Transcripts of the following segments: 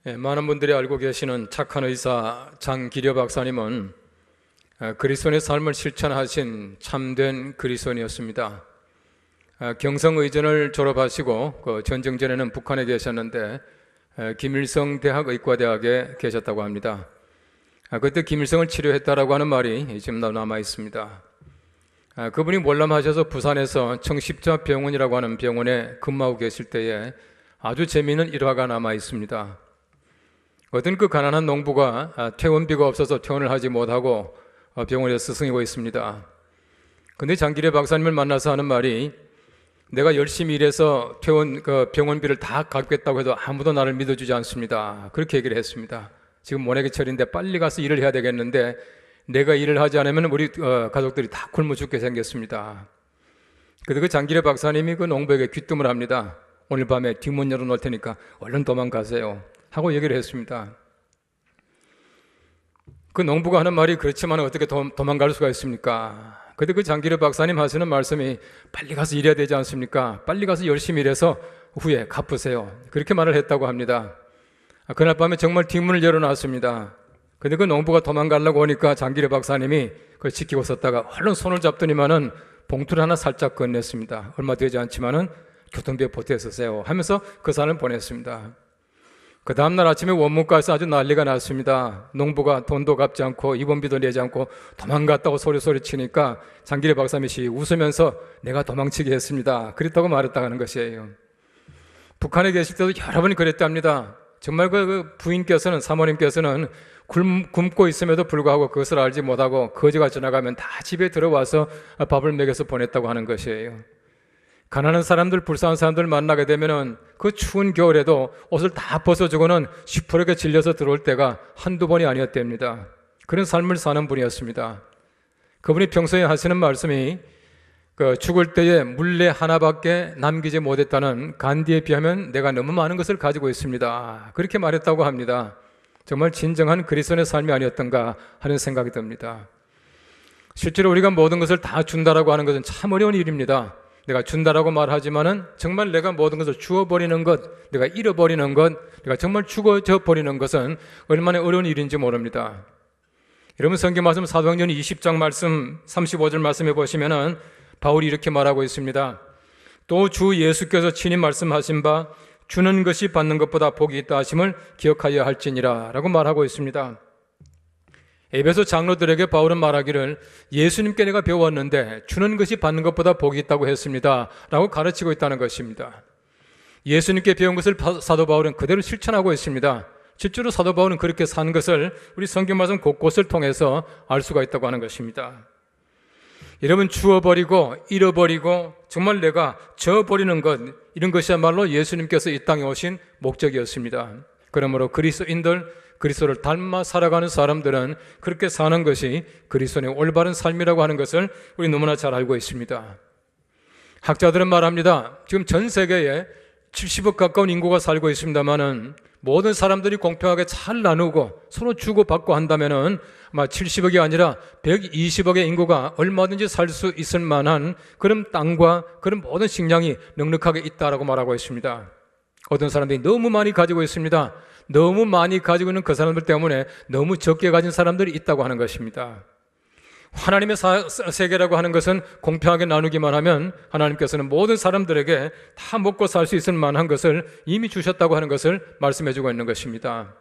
많은 분들이 알고 계시는 착한 의사 장기려 박사님은 그리스도인의 삶을 실천하신 참된 그리스도인이었습니다. 경성의전을 졸업하시고 전쟁 전에는 북한에 계셨는데 김일성 대학 의과대학에 계셨다고 합니다. 그때 김일성을 치료했다라고 하는 말이 지금 남아 있습니다. 그분이 몰람하셔서 부산에서 청십자병원이라고 하는 병원에 근무하고 계실 때에 아주 재미있는 일화가 남아 있습니다. 어떤 그 가난한 농부가 퇴원비가 없어서 퇴원을 하지 못하고 병원에서 스승이고 있습니다. 근데 장기려 박사님을 만나서 하는 말이, 내가 열심히 일해서 병원비를 다 갚겠다고 해도 아무도 나를 믿어주지 않습니다. 그렇게 얘기를 했습니다. 지금 모내기철인데 빨리 가서 일을 해야 되겠는데 내가 일을 하지 않으면 우리 가족들이 다 굶어 죽게 생겼습니다. 그래서 그 장기려 박사님이 그 농부에게 귀뜸을 합니다. 오늘 밤에 뒷문 열어놓을 테니까 얼른 도망가세요 하고 얘기를 했습니다. 그 농부가 하는 말이, 그렇지만 어떻게 도망갈 수가 있습니까? 근데 그 장기려 박사님 하시는 말씀이, 빨리 가서 일해야 되지 않습니까? 빨리 가서 열심히 일해서 후에 갚으세요. 그렇게 말을 했다고 합니다. 그날 밤에 정말 뒷문을 열어놨습니다. 근데 그 농부가 도망가려고 오니까 장기려 박사님이 그걸 지키고 있었다가 얼른 손을 잡더니만은 봉투를 하나 살짝 건넸습니다. 얼마 되지 않지만은 교통비에 보태쓰세요 하면서 그 사람을 보냈습니다. 그 다음날 아침에 원문가에서 아주 난리가 났습니다. 농부가 돈도 갚지 않고 입원비도 내지 않고 도망갔다고 소리 치니까 장기려 박사님이 웃으면서 내가 도망치게 했습니다. 그랬다고 말했다고 하는 것이에요. 북한에 계실 때도 여러 번 그랬답니다. 정말 그 부인께서는, 사모님께서는 굶고 있음에도 불구하고 그것을 알지 못하고 거지가 지나가면 다 집에 들어와서 밥을 먹여서 보냈다고 하는 것이에요. 가난한 사람들, 불쌍한 사람들 만나게 되면은 그 추운 겨울에도 옷을 다 벗어주고는 시퍼렇게 질려서 들어올 때가 한두 번이 아니었답니다. 그런 삶을 사는 분이었습니다. 그분이 평소에 하시는 말씀이, 죽을 때에 물레 하나밖에 남기지 못했다는 간디에 비하면 내가 너무 많은 것을 가지고 있습니다. 그렇게 말했다고 합니다. 정말 진정한 그리스도인의 삶이 아니었던가 하는 생각이 듭니다. 실제로 우리가 모든 것을 다 준다라고 하는 것은 참 어려운 일입니다. 내가 준다라고 말하지만은 정말 내가 모든 것을 주어버리는 것, 내가 잃어버리는 것, 내가 정말 죽어져 버리는 것은 얼마나 어려운 일인지 모릅니다. 여러분, 성경 말씀 사도행전 20장 말씀 35절 말씀해 보시면은 바울이 이렇게 말하고 있습니다. 또 주 예수께서 친히 말씀하신 바 주는 것이 받는 것보다 복이 있다 하심을 기억하여야 할지니라 라고 말하고 있습니다. 에베소 장로들에게 바울은 말하기를, 예수님께 내가 배웠는데 주는 것이 받는 것보다 복이 있다고 했습니다 라고 가르치고 있다는 것입니다. 예수님께 배운 것을 사도 바울은 그대로 실천하고 있습니다. 실제로 사도 바울은 그렇게 사는 것을 우리 성경 말씀 곳곳을 통해서 알 수가 있다고 하는 것입니다. 여러분, 주어버리고 잃어버리고 정말 내가 저버리는 것, 이런 것이야말로 예수님께서 이 땅에 오신 목적이었습니다. 그러므로 그리스도를 닮아 살아가는 사람들은 그렇게 사는 것이 그리스도의 올바른 삶이라고 하는 것을 우리 너무나 잘 알고 있습니다. 학자들은 말합니다. 지금 전 세계에 70억 가까운 인구가 살고 있습니다만은 모든 사람들이 공평하게 잘 나누고 서로 주고받고 한다면은 아마 70억이 아니라 120억의 인구가 얼마든지 살 수 있을 만한 그런 땅과 그런 모든 식량이 넉넉하게 있다라고 말하고 있습니다. 어떤 사람들이 너무 많이 가지고 있습니다. 너무 많이 가지고 있는 그 사람들 때문에 너무 적게 가진 사람들이 있다고 하는 것입니다. 하나님의 세계라고 하는 것은 공평하게 나누기만 하면 하나님께서는 모든 사람들에게 다 먹고 살 수 있을 만한 것을 이미 주셨다고 하는 것을 말씀해 주고 있는 것입니다.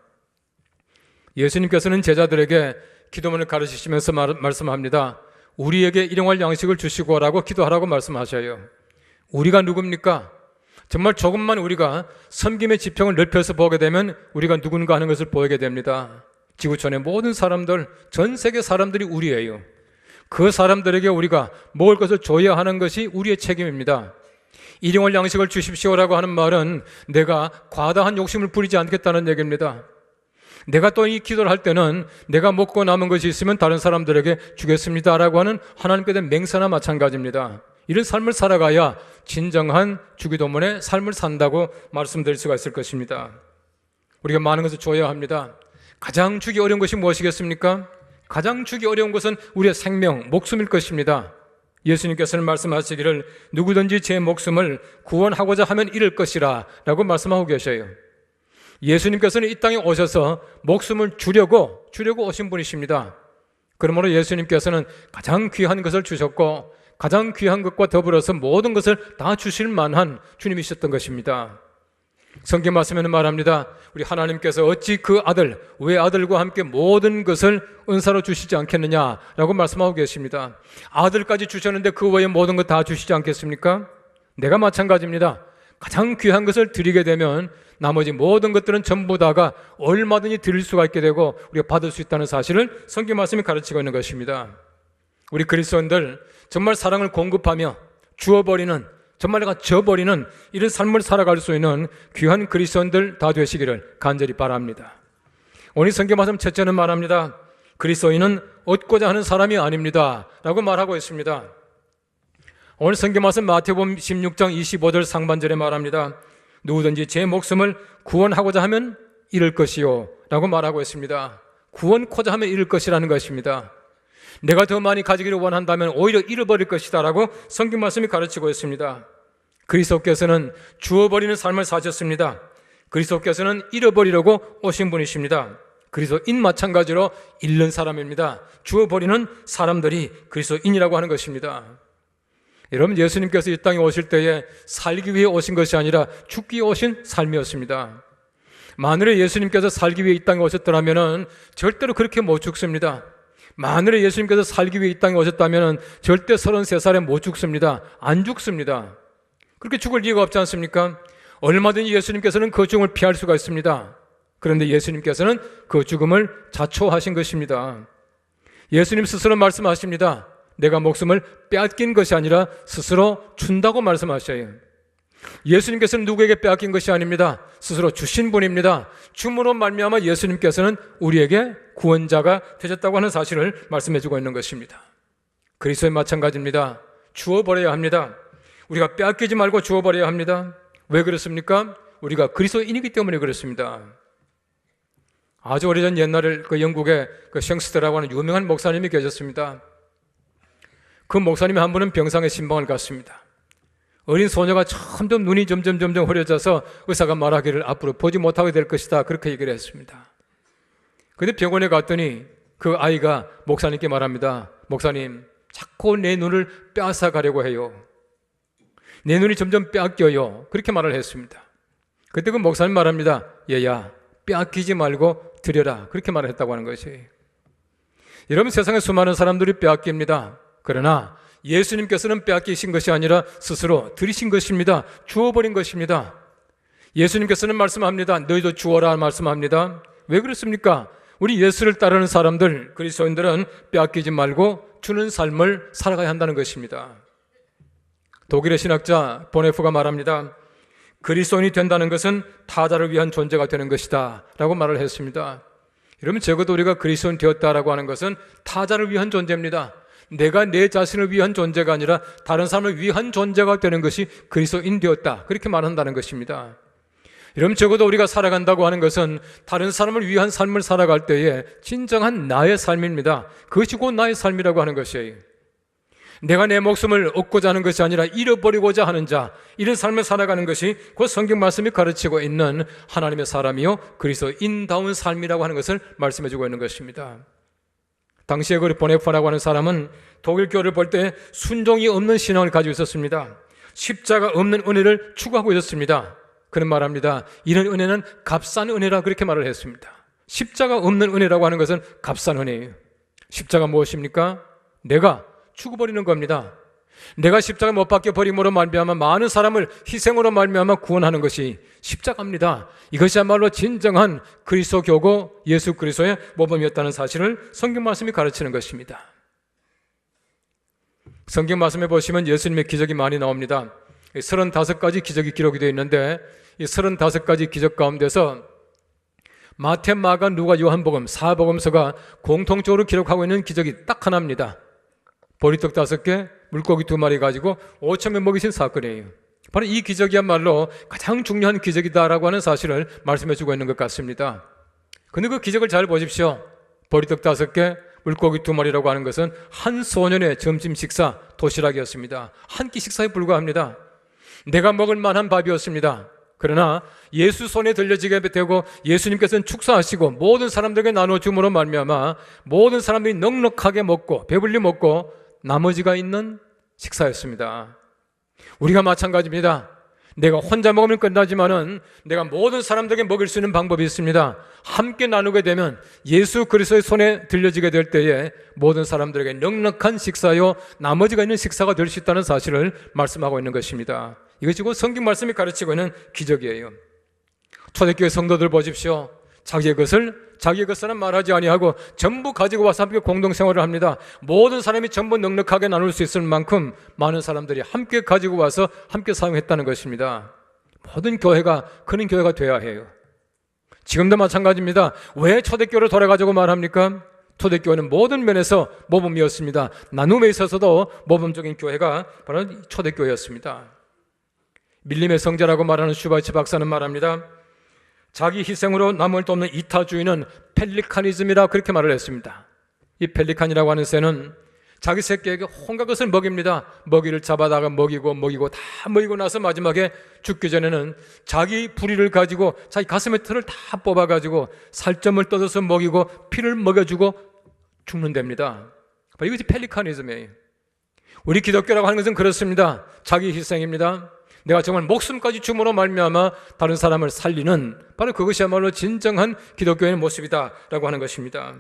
예수님께서는 제자들에게 기도문을 가르치시면서 말씀합니다. 우리에게 일용할 양식을 주시고라고 기도하라고 말씀하셔요. 우리가 누굽니까? 정말 조금만 우리가 섬김의 지평을 넓혀서 보게 되면 우리가 누군가 하는 것을 보이게 됩니다. 지구촌의 모든 사람들, 전 세계 사람들이 우리예요. 그 사람들에게 우리가 먹을 것을 줘야 하는 것이 우리의 책임입니다. 일용할 양식을 주십시오라고 하는 말은 내가 과다한 욕심을 부리지 않겠다는 얘기입니다. 내가 또 이 기도를 할 때는 내가 먹고 남은 것이 있으면 다른 사람들에게 주겠습니다라고 하는 하나님께 대한 맹세나 마찬가지입니다. 이런 삶을 살아가야 진정한 주기도문의 삶을 산다고 말씀드릴 수가 있을 것입니다. 우리가 많은 것을 줘야 합니다. 가장 주기 어려운 것이 무엇이겠습니까? 가장 주기 어려운 것은 우리의 생명, 목숨일 것입니다. 예수님께서는 말씀하시기를 누구든지 제 목숨을 구원하고자 하면 잃을 것이라 라고 말씀하고 계셔요. 예수님께서는 이 땅에 오셔서 목숨을 주려고 오신 분이십니다. 그러므로 예수님께서는 가장 귀한 것을 주셨고 가장 귀한 것과 더불어서 모든 것을 다 주실 만한 주님이셨던 것입니다. 성경 말씀에는 말합니다. 우리 하나님께서 어찌 그 아들, 외아들과 함께 모든 것을 은사로 주시지 않겠느냐라고 말씀하고 계십니다. 아들까지 주셨는데 그 외에 모든 것 다 주시지 않겠습니까? 내가 마찬가지입니다. 가장 귀한 것을 드리게 되면 나머지 모든 것들은 전부 다가 얼마든지 드릴 수가 있게 되고 우리가 받을 수 있다는 사실을 성경 말씀이 가르치고 있는 것입니다. 우리 그리스도인들 정말 사랑을 공급하며 주어버리는, 정말 내가 져버리는 이런 삶을 살아갈 수 있는 귀한 그리스도인들 다 되시기를 간절히 바랍니다. 오늘 성경 말씀 첫째는 말합니다. 그리스도인은 얻고자 하는 사람이 아닙니다 라고 말하고 있습니다. 오늘 성경 말씀 마태복음 16장 25절 상반절에 말합니다. 누구든지 제 목숨을 구원하고자 하면 잃을 것이요 라고 말하고 있습니다. 구원코자 하면 잃을 것이라는 것입니다. 내가 더 많이 가지기를 원한다면 오히려 잃어버릴 것이다 라고 성경 말씀이 가르치고 있습니다. 그리스도께서는 주어버리는 삶을 사셨습니다. 그리스도께서는 잃어버리려고 오신 분이십니다. 그리스도인 마찬가지로 잃는 사람입니다. 주어버리는 사람들이 그리스도인이라고 하는 것입니다. 여러분, 예수님께서 이 땅에 오실 때에 살기 위해 오신 것이 아니라 죽기 위해 오신 삶이었습니다. 만일에 예수님께서 살기 위해 이 땅에 오셨더라면 절대로 그렇게 못 죽습니다. 만일에 예수님께서 살기 위해 이 땅에 오셨다면 절대 33살에 못 죽습니다. 안 죽습니다. 그렇게 죽을 이유가 없지 않습니까? 얼마든지 예수님께서는 그 죽음을 피할 수가 있습니다. 그런데 예수님께서는 그 죽음을 자초하신 것입니다. 예수님 스스로 말씀하십니다. 내가 목숨을 빼앗긴 것이 아니라 스스로 준다고 말씀하셔요. 예수님께서는 누구에게 빼앗긴 것이 아닙니다. 스스로 주신 분입니다. 줌으로 말미암아 예수님께서는 우리에게 구원자가 되셨다고 하는 사실을 말씀해주고 있는 것입니다. 그리스도의 마찬가지입니다. 주어버려야 합니다. 우리가 빼앗기지 말고 주어버려야 합니다. 왜 그렇습니까? 우리가 그리스도인이기 때문에 그렇습니다. 아주 오래전 옛날에 영국에 셴스터라고 하는 유명한 목사님이 계셨습니다. 그 목사님이 한 분은 병상에 신방을 갔습니다. 어린 소녀가 점점 눈이 점점 흐려져서 의사가 말하기를 앞으로 보지 못하게 될 것이다 그렇게 얘기를 했습니다. 그런데 병원에 갔더니 그 아이가 목사님께 말합니다. 목사님, 자꾸 내 눈을 빼앗아 가려고 해요. 내 눈이 점점 빼앗겨요. 그렇게 말을 했습니다. 그때 그 목사님 말합니다. 얘야, 빼앗기지 말고 드려라. 그렇게 말을 했다고 하는 것이에요. 여러분, 세상에 수많은 사람들이 빼앗깁니다. 그러나 예수님께서는 빼앗기신 것이 아니라 스스로 드리신 것입니다. 주어버린 것입니다. 예수님께서는 말씀합니다. 너희도 주어라 말씀합니다. 왜 그렇습니까? 우리 예수를 따르는 사람들, 그리스도인들은 빼앗기지 말고 주는 삶을 살아가야 한다는 것입니다. 독일의 신학자 보네프가 말합니다. 그리스도인이 된다는 것은 타자를 위한 존재가 되는 것이다 라고 말을 했습니다. 여러분, 적어도 우리가 그리스도인 되었다라고 하는 것은 타자를 위한 존재입니다. 내가 내 자신을 위한 존재가 아니라 다른 사람을 위한 존재가 되는 것이 그리스도인 되었다 그렇게 말한다는 것입니다. 여러분, 적어도 우리가 살아간다고 하는 것은 다른 사람을 위한 삶을 살아갈 때에 진정한 나의 삶입니다. 그것이 곧 나의 삶이라고 하는 것이에요. 내가 내 목숨을 얻고자 하는 것이 아니라 잃어버리고자 하는 자, 이런 삶을 살아가는 것이 곧 성경 말씀이 가르치고 있는 하나님의 사람이요 그리스도인다운 삶이라고 하는 것을 말씀해주고 있는 것입니다. 당시에 그 보네프라고 하는 사람은 독일 교회를 볼 때 순종이 없는 신앙을 가지고 있었습니다. 십자가 없는 은혜를 추구하고 있었습니다. 그는 말합니다. 이런 은혜는 값싼 은혜라 그렇게 말을 했습니다. 십자가 없는 은혜라고 하는 것은 값싼 은혜예요. 십자가 무엇입니까? 내가 죽어버리는 겁니다. 내가 십자가 못 박혀 버림으로 말미암아 많은 사람을 희생으로 말미암아 구원하는 것이 십자가입니다. 이것이야말로 진정한 그리스도교고 예수 그리스도의 모범이었다는 사실을 성경 말씀이 가르치는 것입니다. 성경 말씀에 보시면 예수님의 기적이 많이 나옵니다. 35가지 기적이 기록이 되어 있는데 이 35가지 기적 가운데서 마태, 마가, 누가, 요한복음 4복음서가 공통적으로 기록하고 있는 기적이 딱 하나입니다. 보리떡 5개, 물고기 2마리 가지고 5,000명 먹이신 사건이에요. 바로 이 기적이야말로 가장 중요한 기적이다라고 하는 사실을 말씀해주고 있는 것 같습니다. 그런데 그 기적을 잘 보십시오. 보리떡 5개, 물고기 2마리라고 하는 것은 한 소년의 점심 식사, 도시락이었습니다. 한 끼 식사에 불과합니다. 내가 먹을 만한 밥이었습니다. 그러나 예수 손에 들려지게 되고 예수님께서는 축사하시고 모든 사람들에게 나누어 줌으로 말미암아 모든 사람들이 넉넉하게 먹고 배불리 먹고 나머지가 있는 식사였습니다. 우리가 마찬가지입니다. 내가 혼자 먹으면 끝나지만은 내가 모든 사람들에게 먹일 수 있는 방법이 있습니다. 함께 나누게 되면 예수 그리스도의 손에 들려지게 될 때에 모든 사람들에게 넉넉한 식사요 나머지가 있는 식사가 될 수 있다는 사실을 말씀하고 있는 것입니다. 이것이 곧 성경 말씀이 가르치고 있는 기적이에요. 초대교회 성도들 보십시오. 자기의 것은 말하지 아니하고 전부 가지고 와서 함께 공동생활을 합니다. 모든 사람이 전부 넉넉하게 나눌 수 있을 만큼 많은 사람들이 함께 가지고 와서 함께 사용했다는 것입니다. 모든 교회가 그런 교회가 되어야 해요. 지금도 마찬가지입니다. 왜 초대교회를 돌아가지고 말합니까? 초대교회는 모든 면에서 모범이었습니다. 나눔에 있어서도 모범적인 교회가 바로 초대교회였습니다. 밀림의 성자라고 말하는 슈바이츠 박사는 말합니다. 자기 희생으로 남을 돕는 이타주의는 펠리카니즘이라 그렇게 말을 했습니다. 이 펠리칸이라고 하는 새는 자기 새끼에게 온갖 것을 먹입니다. 먹이를 잡아다가 먹이고 다 먹이고 나서 마지막에 죽기 전에는 자기 부리를 가지고 자기 가슴의 털을 다 뽑아가지고 살점을 뜯어서 먹이고 피를 먹여주고 죽는답니다. 이것이 펠리카니즘이에요. 우리 기독교라고 하는 것은 그렇습니다. 자기 희생입니다. 내가 정말 목숨까지 줌으로 말미암아 다른 사람을 살리는 바로 그것이야말로 진정한 기독교의 모습이다라고 하는 것입니다.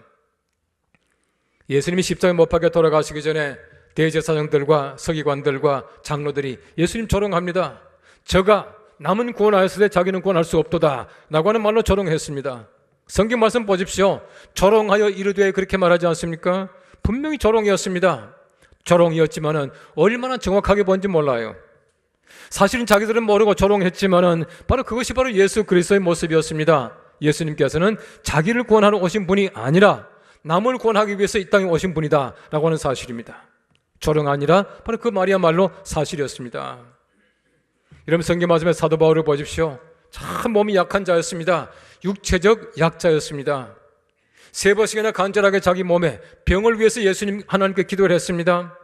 예수님이 십자가에 못 박혀 돌아가시기 전에 대제사장들과 서기관들과 장로들이 예수님 조롱합니다. 저가 남은 구원하였으되 자기는 구원할 수 없도다 라고 하는 말로 조롱했습니다. 성경 말씀 보십시오. 조롱하여 이르되 그렇게 말하지 않습니까? 분명히 조롱이었습니다. 조롱이었지만은 얼마나 정확하게 본지 몰라요. 사실은 자기들은 모르고 조롱했지만은 바로 그것이 바로 예수 그리스도의 모습이었습니다. 예수님께서는 자기를 구원하러 오신 분이 아니라 남을 구원하기 위해서 이 땅에 오신 분이다 라고 하는 사실입니다. 조롱 아니라 바로 그 말이야말로 사실이었습니다. 여러분 성경 말씀에 사도 바울을 보십시오. 참 몸이 약한 자였습니다. 육체적 약자였습니다. 3번씩이나 간절하게 자기 몸에 병을 위해서 예수님 하나님께 기도를 했습니다.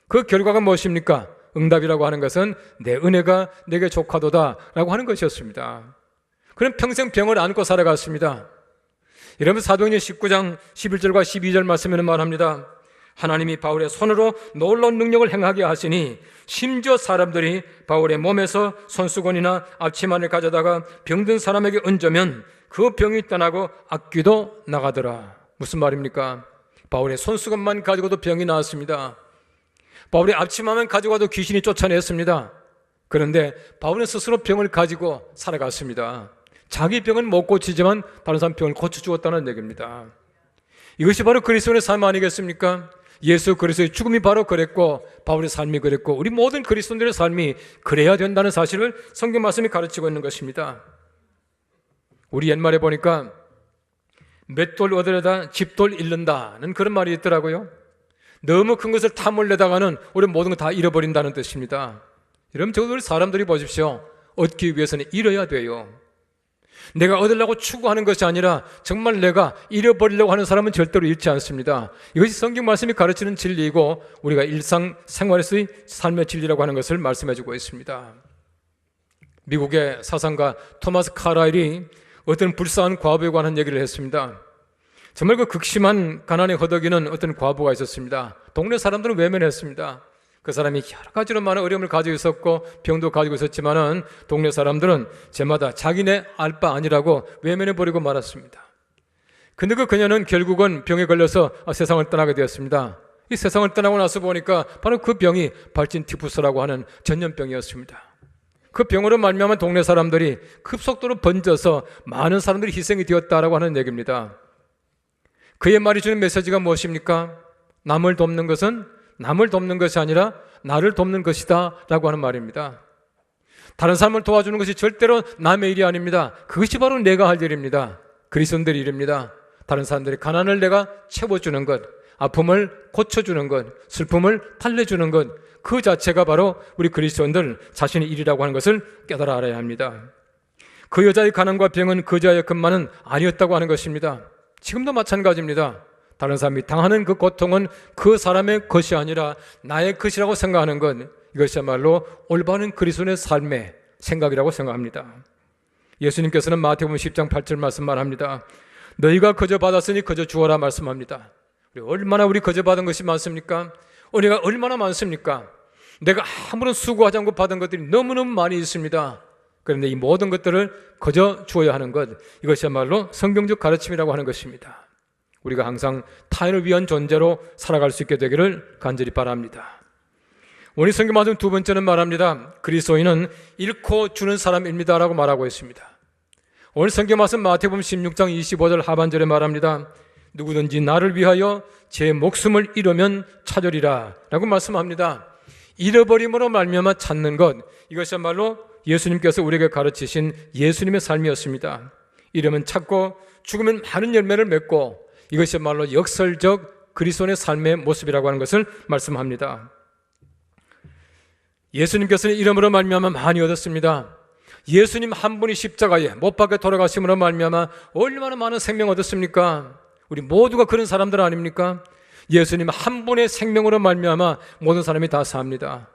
그 결과가 무엇입니까? 응답이라고 하는 것은 내 은혜가 내게 족하도다 라고 하는 것이었습니다. 그는 평생 병을 안고 살아갔습니다. 여러분 사도행전 19장 11절과 12절 말씀에는 말합니다. 하나님이 바울의 손으로 놀라운 능력을 행하게 하시니 심지어 사람들이 바울의 몸에서 손수건이나 앞치마를 가져다가 병든 사람에게 얹으면 그 병이 떠나고 악귀도 나가더라. 무슨 말입니까? 바울의 손수건만 가지고도 병이 나았습니다. 바울의 앞치마만 가지고 와도 귀신이 쫓아냈습니다. 그런데 바울은 스스로 병을 가지고 살아갔습니다. 자기 병은 못 고치지만 다른 사람 병을 고쳐주었다는 얘기입니다. 이것이 바로 그리스도의 삶 아니겠습니까? 예수 그리스도의 죽음이 바로 그랬고 바울의 삶이 그랬고 우리 모든 그리스도인들의 삶이 그래야 된다는 사실을 성경 말씀이 가르치고 있는 것입니다. 우리 옛말에 보니까 맷돌 얻으려다 집돌 잃는다는 그런 말이 있더라고요. 너무 큰 것을 탐을 내다가는 우리 모든 걸 다 잃어버린다는 뜻입니다. 여러분 저들 사람들이 보십시오. 얻기 위해서는 잃어야 돼요. 내가 얻으려고 추구하는 것이 아니라 정말 내가 잃어버리려고 하는 사람은 절대로 잃지 않습니다. 이것이 성경 말씀이 가르치는 진리이고 우리가 일상생활에서의 삶의 진리라고 하는 것을 말씀해주고 있습니다. 미국의 사상가 토마스 카라일이 어떤 불쌍한 과부에 관한 얘기를 했습니다. 정말 그 극심한 가난에 허덕이는 어떤 과부가 있었습니다. 동네 사람들은 외면했습니다. 그 사람이 여러 가지로 많은 어려움을 가지고 있었고 병도 가지고 있었지만은 동네 사람들은 제마다 자기네 알 바 아니라고 외면해버리고 말았습니다. 근데 그 그녀는 결국은 병에 걸려서 세상을 떠나게 되었습니다. 이 세상을 떠나고 나서 보니까 바로 그 병이 발진 티푸스라고 하는 전염병이었습니다. 그 병으로 말미암아 동네 사람들이 급속도로 번져서 많은 사람들이 희생이 되었다라고 하는 얘기입니다. 그의 말이 주는 메시지가 무엇입니까? 남을 돕는 것은 남을 돕는 것이 아니라 나를 돕는 것이다 라고 하는 말입니다. 다른 사람을 도와주는 것이 절대로 남의 일이 아닙니다. 그것이 바로 내가 할 일입니다. 그리스도인들의 일입니다. 다른 사람들의 가난을 내가 채워주는 것, 아픔을 고쳐주는 것, 슬픔을 달래주는 것, 그 자체가 바로 우리 그리스도인들 자신의 일이라고 하는 것을 깨달아 알아야 합니다. 그 여자의 가난과 병은 그 여자의 것만은 아니었다고 하는 것입니다. 지금도 마찬가지입니다. 다른 사람이 당하는 그 고통은 그 사람의 것이 아니라 나의 것이라고 생각하는 것, 이것이야말로 올바른 그리스도의 삶의 생각이라고 생각합니다. 예수님께서는 마태복음 10장 8절 말씀 말합니다. 너희가 거저 받았으니 거저 주어라 말씀합니다. 우리 거저 받은 것이 많습니까? 은혜가 얼마나 많습니까? 내가 아무런 수고하지 않고 받은 것들이 너무너무 많이 있습니다. 그런데 이 모든 것들을 거저 주어야 하는 것, 이것이야말로 성경적 가르침이라고 하는 것입니다. 우리가 항상 타인을 위한 존재로 살아갈 수 있게 되기를 간절히 바랍니다. 오늘 성경 말씀 두 번째는 말합니다. 그리스도인은 잃고 주는 사람입니다 라고 말하고 있습니다. 오늘 성경 말씀 마태복음 16장 25절 하반절에 말합니다. 누구든지 나를 위하여 제 목숨을 잃으면 찾으리라 라고 말씀합니다. 잃어버림으로 말미암아 찾는 것, 이것이야말로 예수님께서 우리에게 가르치신 예수님의 삶이었습니다. 잃으면 찾고 죽으면 많은 열매를 맺고, 이것이야말로 역설적 그리스도인의 삶의 모습이라고 하는 것을 말씀합니다. 예수님께서는 이름으로 말미암아 많이 얻었습니다. 예수님 한 분이 십자가에 못 박혀 돌아가심으로 말미암아 얼마나 많은 생명 얻었습니까? 우리 모두가 그런 사람들 아닙니까? 예수님 한 분의 생명으로 말미암아 모든 사람이 다 삽니다.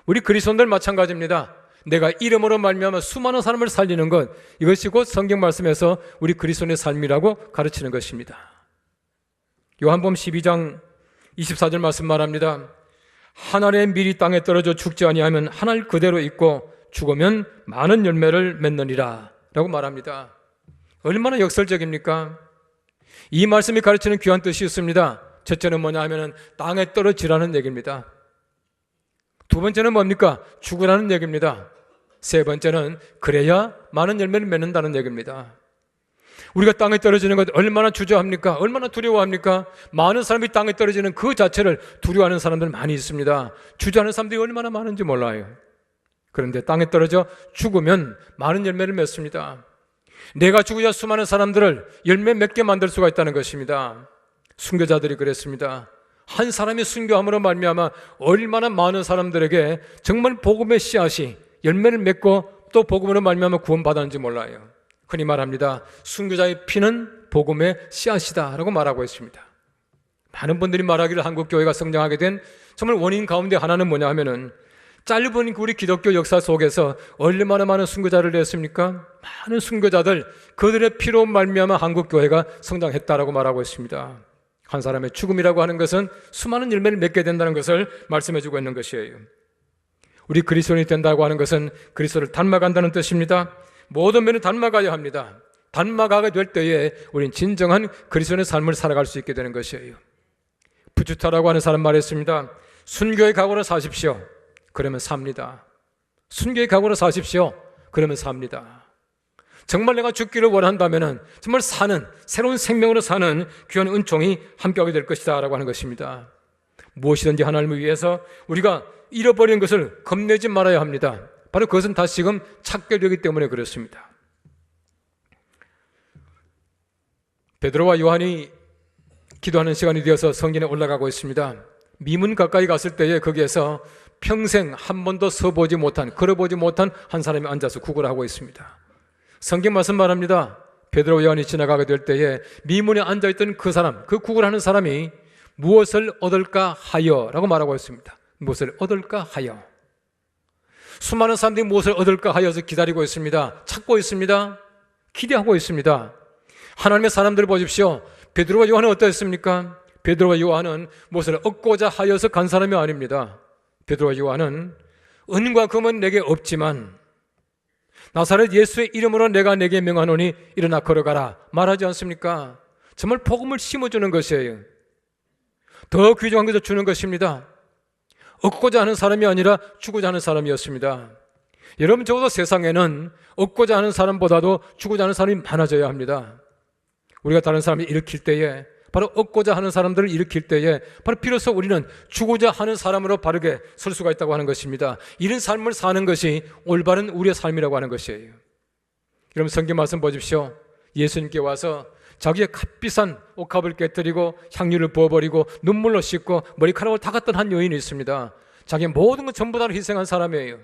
우리 그리스도인들 마찬가지입니다. 내가 이름으로 말미암아 수많은 사람을 살리는 것, 이것이 곧 성경 말씀에서 우리 그리스도인의 삶이라고 가르치는 것입니다. 요한복음 12장 24절 말씀 말합니다. 한 알의 밀이 땅에 떨어져 죽지 아니하면 한 알 그대로 있고 죽으면 많은 열매를 맺느니라 라고 말합니다. 얼마나 역설적입니까? 이 말씀이 가르치는 귀한 뜻이 있습니다. 첫째는 뭐냐 하면 땅에 떨어지라는 얘기입니다. 두 번째는 뭡니까? 죽으라는 얘기입니다. 세 번째는 그래야 많은 열매를 맺는다는 얘기입니다. 우리가 땅에 떨어지는 것 얼마나 주저합니까? 얼마나 두려워합니까? 많은 사람이 땅에 떨어지는 그 자체를 두려워하는 사람들 많이 있습니다. 주저하는 사람들이 얼마나 많은지 몰라요. 그런데 땅에 떨어져 죽으면 많은 열매를 맺습니다. 내가 죽으자 수많은 사람들을 열매 맺게 만들 수가 있다는 것입니다. 순교자들이 그랬습니다. 한 사람이 순교함으로 말미암아 얼마나 많은 사람들에게 정말 복음의 씨앗이 열매를 맺고 또 복음으로 말미암아 구원받았는지 몰라요. 흔히 말합니다. 순교자의 피는 복음의 씨앗이다 라고 말하고 있습니다. 많은 분들이 말하기를 한국교회가 성장하게 된 정말 원인 가운데 하나는 뭐냐 하면은 짧은 우리 기독교 역사 속에서 얼마나 많은 순교자를 냈습니까? 많은 순교자들, 그들의 피로 말미암아 한국교회가 성장했다라고 말하고 있습니다. 한 사람의 죽음이라고 하는 것은 수많은 열매를 맺게 된다는 것을 말씀해주고 있는 것이에요. 우리 그리스도인이 된다고 하는 것은 그리스도를 닮아간다는 뜻입니다. 모든 면을 닮아가야 합니다. 닮아가게 될 때에 우리는 진정한 그리스도인의 삶을 살아갈 수 있게 되는 것이에요. 부추타라고 하는 사람 말했습니다. 순교의 각오로 사십시오. 그러면 삽니다. 순교의 각오로 사십시오. 그러면 삽니다. 정말 내가 죽기를 원한다면 정말 사는, 새로운 생명으로 사는 귀한 은총이 함께하게 될 것이다 라고 하는 것입니다. 무엇이든지 하나님을 위해서 우리가 잃어버린 것을 겁내지 말아야 합니다. 바로 그것은 다시금 찾게 되기 때문에 그렇습니다. 베드로와 요한이 기도하는 시간이 되어서 성전에 올라가고 있습니다. 미문 가까이 갔을 때에 거기에서 평생 한 번도 서보지 못한, 걸어보지 못한 한 사람이 앉아서 구걸을 하고 있습니다. 성경 말씀 말합니다. 베드로와 요한이 지나가게 될 때에 미문에 앉아있던 그 사람, 그 구걸하는 사람이 무엇을 얻을까 하여 라고 말하고 있습니다. 무엇을 얻을까 하여. 수많은 사람들이 무엇을 얻을까 하여서 기다리고 있습니다. 찾고 있습니다. 기대하고 있습니다. 하나님의 사람들을 보십시오. 베드로와 요한은 어떠했습니까? 베드로와 요한은 무엇을 얻고자 하여서 간 사람이 아닙니다. 베드로와 요한은 은과 금은 내게 없지만 나사렛 예수의 이름으로 내가 내게 명하노니 일어나 걸어가라 말하지 않습니까? 정말 복음을 심어주는 것이에요. 더 귀중한 것을 주는 것입니다. 얻고자 하는 사람이 아니라 주고자 하는 사람이었습니다. 여러분, 적어도 세상에는 얻고자 하는 사람보다도 주고자 하는 사람이 많아져야 합니다. 우리가 다른 사람을 일으킬 때에, 바로 얻고자 하는 사람들을 일으킬 때에 바로 비로소 우리는 주고자 하는 사람으로 바르게 설 수가 있다고 하는 것입니다. 이런 삶을 사는 것이 올바른 우리의 삶이라고 하는 것이에요. 여러분, 성경 말씀 보십시오. 예수님께 와서 자기의 값비싼 옥합을 깨뜨리고 향유를 부어버리고 눈물로 씻고 머리카락을 닦았던 한 여인이 있습니다. 자기의 모든 것 전부 다 희생한 사람이에요.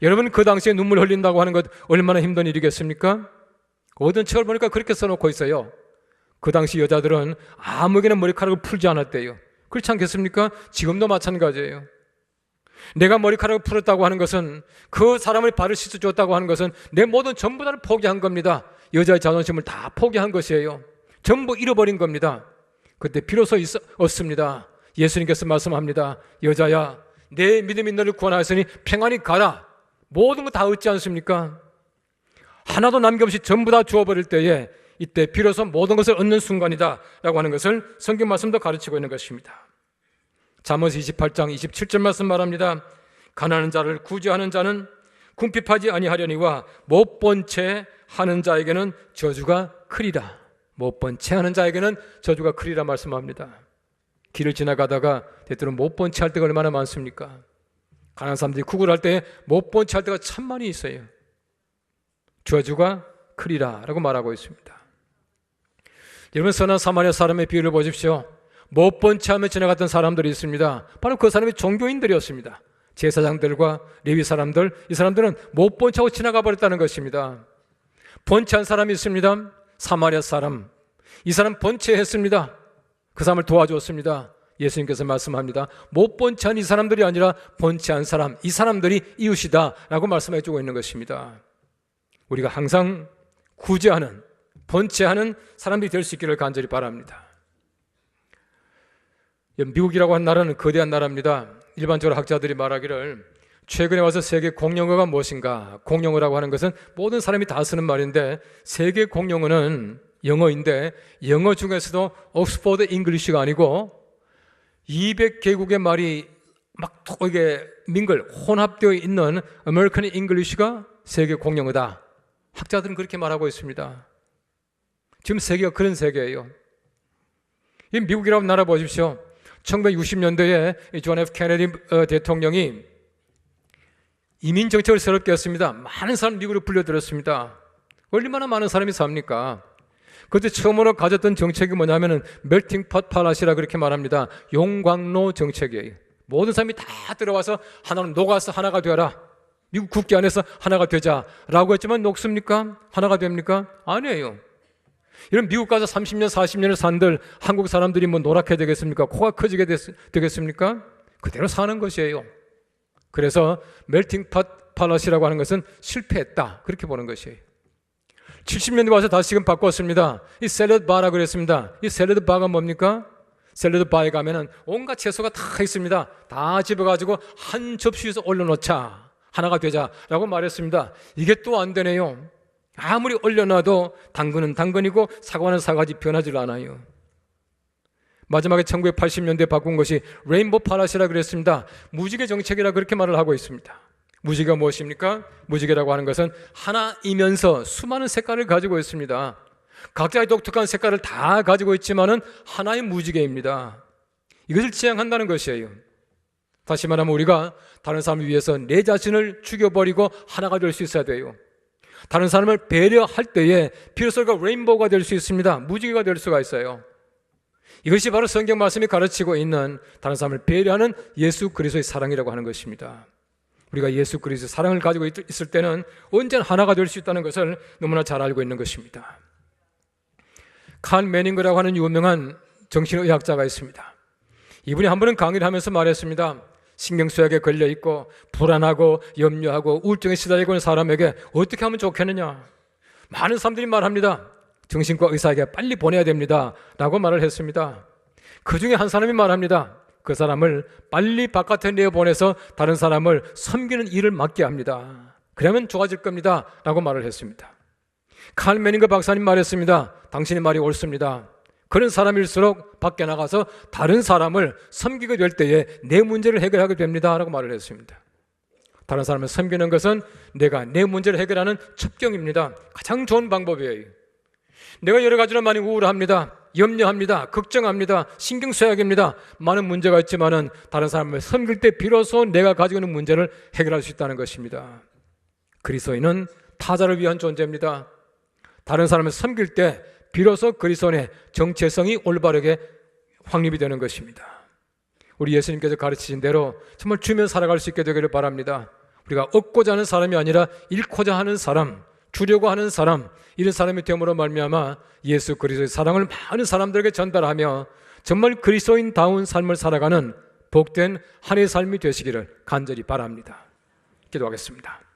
여러분, 그 당시에 눈물 흘린다고 하는 것 얼마나 힘든 일이겠습니까? 어떤 책을 보니까 그렇게 써놓고 있어요. 그 당시 여자들은 아무에게나 머리카락을 풀지 않았대요. 그렇지 않겠습니까? 지금도 마찬가지예요. 내가 머리카락을 풀었다고 하는 것은, 그 사람의 발을 씻어줬다고 하는 것은 내 모든 전부 다를 포기한 겁니다. 여자의 자존심을 다 포기한 것이에요. 전부 잃어버린 겁니다. 그때 비로소 얻습니다. 예수님께서 말씀합니다. 여자야, 내 믿음이 너를 구원하였으니 평안히 가라. 모든 거 다 얻지 않습니까? 하나도 남김없이 전부 다 주어버릴 때에, 이때 비로소 모든 것을 얻는 순간이다 라고 하는 것을 성경 말씀도 가르치고 있는 것입니다. 잠언 28장 27절 말씀 말합니다. 가난한 자를 구제하는 자는 궁핍하지 아니하려니와 못 본 채 하는 자에게는 저주가 크리라. 못 본 채 하는 자에게는 저주가 크리라 말씀합니다. 길을 지나가다가 때때로 못 본 채 할 때가 얼마나 많습니까? 가난한 사람들이 구걸할 때 못 본 채 할 때가 참 많이 있어요. 저주가 크리라 라고 말하고 있습니다. 여러분, 선한 사마리아 사람의 비유를 보십시오. 못 본 채 하며 지나갔던 사람들이 있습니다. 바로 그 사람이 종교인들이었습니다. 제사장들과 레위 사람들, 이 사람들은 못 본 채 하고 지나가 버렸다는 것입니다. 본 채 한 사람이 있습니다. 사마리아 사람. 이 사람 본 채 했습니다. 그 사람을 도와주었습니다. 예수님께서 말씀합니다. 못 본 채 한 이 사람들이 아니라 본 채 한 사람, 이 사람들이 이웃이다 라고 말씀해 주고 있는 것입니다. 우리가 항상 구제하는, 본 채 하는 사람들이 될 수 있기를 간절히 바랍니다. 미국이라고 하는 나라는 거대한 나라입니다. 일반적으로 학자들이 말하기를 최근에 와서 세계 공용어가 무엇인가? 공용어라고 하는 것은 모든 사람이 다 쓰는 말인데, 세계 공용어는 영어인데, 영어 중에서도 옥스퍼드 잉글리시가 아니고 200개국의 말이 막 이게 혼합되어 있는 아메리칸 잉글리시가 세계 공용어다. 학자들은 그렇게 말하고 있습니다. 지금 세계가 그런 세계예요. 이 미국이라는 나라 보십시오. 1960년대에 존 F 케네디 대통령이 이민 정책을 새롭게 했습니다. 많은 사람 미국으로 불려들었습니다. 얼마나 많은 사람이 삽니까? 그때 처음으로 가졌던 정책이 뭐냐면은 멜팅 pot 팔라시라 그렇게 말합니다. 용광로 정책이에요. 모든 사람이 다 들어와서 하나로 녹아서 하나가 되어라. 미국 국기 안에서 하나가 되자라고 했지만 녹습니까? 하나가 됩니까? 아니에요. 이런 미국 가서 30년, 40년을 산들 한국 사람들이 뭐 노랗게 되겠습니까? 코가 커지게 되겠습니까? 그대로 사는 것이에요. 그래서 멜팅 pot 팔라시라고 하는 것은 실패했다. 그렇게 보는 것이에요. 70년대 와서 다시금 바꿨습니다. 이 샐러드 바라고 그랬습니다. 이 샐러드 바가 뭡니까? 샐러드 바에 가면은 온갖 채소가 다 있습니다. 다 집어가지고 한 접시에서 올려놓자. 하나가 되자라고 말했습니다. 이게 또 안 되네요. 아무리 올려놔도 당근은 당근이고 사과는 사과지 변하지 않아요. 마지막에 1980년대에 바꾼 것이 레인보우 팔라시라 그랬습니다. 무지개 정책이라 그렇게 말을 하고 있습니다. 무지개가 무엇입니까? 무지개라고 하는 것은 하나이면서 수많은 색깔을 가지고 있습니다. 각자의 독특한 색깔을 다 가지고 있지만은 하나의 무지개입니다. 이것을 지향한다는 것이에요. 다시 말하면 우리가 다른 사람을 위해서 내 자신을 죽여버리고 하나가 될 수 있어야 돼요. 다른 사람을 배려할 때에 비로소 그 레인보우가 될 수 있습니다. 무지개가 될 수가 있어요. 이것이 바로 성경 말씀이 가르치고 있는 다른 사람을 배려하는 예수 그리스도의 사랑이라고 하는 것입니다. 우리가 예수 그리스도의 사랑을 가지고 있을 때는 언제나 하나가 될 수 있다는 것을 너무나 잘 알고 있는 것입니다. 칼 매닝거라고 하는 유명한 정신의학자가 있습니다. 이분이 한 번은 강의를 하면서 말했습니다. 신경쇠약에 걸려있고 불안하고 염려하고 우울증에 시달리고 있는 사람에게 어떻게 하면 좋겠느냐. 많은 사람들이 말합니다. 정신과 의사에게 빨리 보내야 됩니다 라고 말을 했습니다. 그 중에 한 사람이 말합니다. 그 사람을 빨리 바깥에 내보내서 다른 사람을 섬기는 일을 맡게 합니다. 그러면 좋아질 겁니다 라고 말을 했습니다. 칼 매닝거 박사님 말했습니다. 당신의 말이 옳습니다. 그런 사람일수록 밖에 나가서 다른 사람을 섬기게 될 때에 내 문제를 해결하게 됩니다 라고 말을 했습니다. 다른 사람을 섬기는 것은 내가 내 문제를 해결하는 첩경입니다. 가장 좋은 방법이에요. 내가 여러 가지로 많이 우울합니다. 염려합니다. 걱정합니다. 신경쇠약입니다. 많은 문제가 있지만은 다른 사람을 섬길 때 비로소 내가 가지고 있는 문제를 해결할 수 있다는 것입니다. 그리스도인은 타자를 위한 존재입니다. 다른 사람을 섬길 때 비로소 그리스도인의 정체성이 올바르게 확립이 되는 것입니다. 우리 예수님께서 가르치신 대로 정말 주며 살아갈 수 있게 되기를 바랍니다. 우리가 얻고자 하는 사람이 아니라 잃고자 하는 사람, 주려고 하는 사람, 이런 사람이 되므로 말미암아 예수 그리스도의 사랑을 많은 사람들에게 전달하며 정말 그리스도인다운 삶을 살아가는 복된 한 해의 삶이 되시기를 간절히 바랍니다. 기도하겠습니다.